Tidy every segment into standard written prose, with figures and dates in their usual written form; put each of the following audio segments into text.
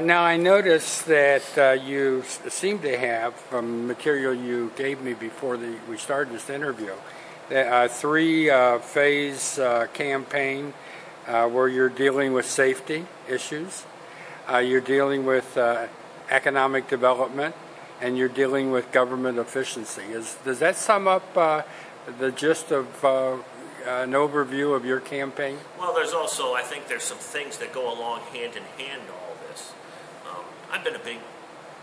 Now I noticed that you seem to have, from material you gave me before we started this interview, that three-phase campaign where you're dealing with safety issues, you're dealing with economic development, and you're dealing with government efficiency. Does that sum up the gist of an overview of your campaign? Well, I think there's some things that go along hand in hand to all this. I've been a big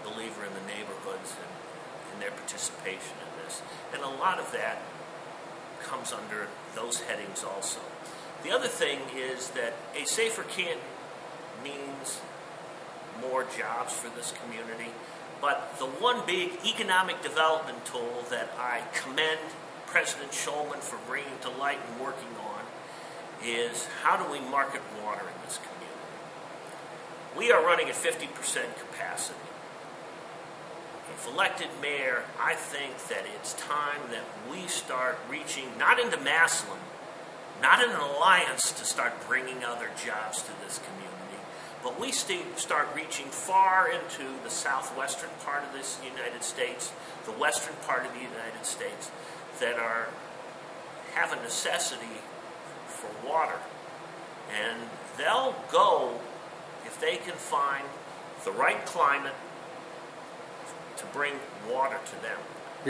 believer in the neighborhoods and in their participation in this. And a lot of that comes under those headings also. The other thing is that a safer Canton means more jobs for this community. But the one big economic development tool that I commend President Shulman for bringing to light and working on is how do we market water in this community? We are running at 50% capacity. If elected mayor, I think that it's time that we start reaching, not into Massillon, not in an alliance to start bringing other jobs to this community, but we start reaching far into the southwestern part of this United States, the western part of the United States, that have a necessity for water. And they'll go if they can find the right climate to bring water to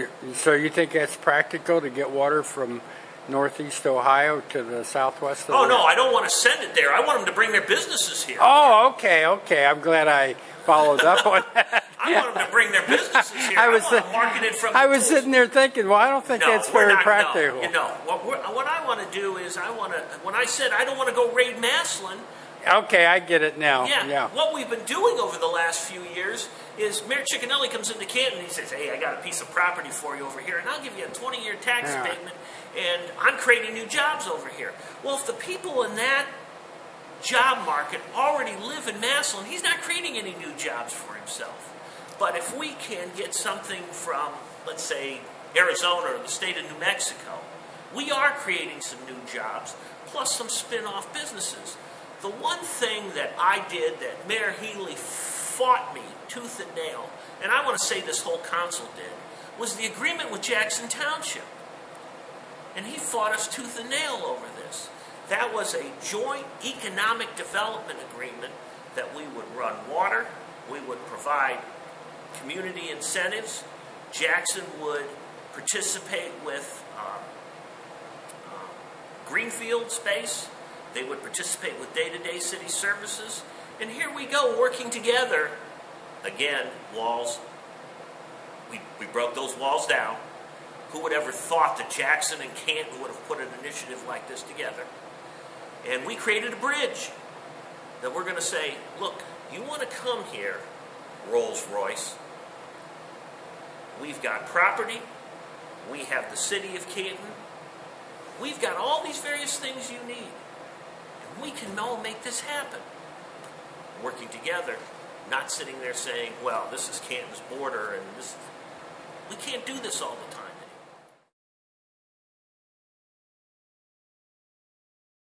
them. So you think that's practical to get water from northeast Ohio to the southwest? Oh, no, I don't want to send it there. I want them to bring their businesses here. Oh, okay. I'm glad I followed up on that. I want them to bring their businesses here. I want to market it from I was sitting there thinking, well, I don't think that's very practical. No, what I want to do is when I said I don't want to go raid Massillon. Okay, I get it now. Yeah. What we've been doing over the last few years is Mayor Ciccinelli comes into Canton and he says, hey, I got a piece of property for you over here, and I'll give you a 20-year tax abatement, and I'm creating new jobs over here. Well, if the people in that job market already live in Massillon, he's not creating any new jobs for himself. But if we can get something from, let's say, Arizona or the state of New Mexico, we are creating some new jobs, plus some spin-off businesses. The one thing that I did that Mayor Healy fought me tooth and nail, and I want to say this whole council did, was the agreement with Jackson Township. And he fought us tooth and nail over this. That was a joint economic development agreement that we would run water, we would provide community incentives, Jackson would participate with greenfield space, they would participate with day-to-day city services, and here we go working together. Again, walls, we broke those walls down. Who would ever thought that Jackson and Canton would have put an initiative like this together? And we created a bridge that we're going to say, look, you want to come here, Rolls-Royce. We've got property. We have the city of Canton. We've got all these various things you need. And we can all make this happen. Working together, not sitting there saying, well, this is Canton's border, and this. We can't do this all the time.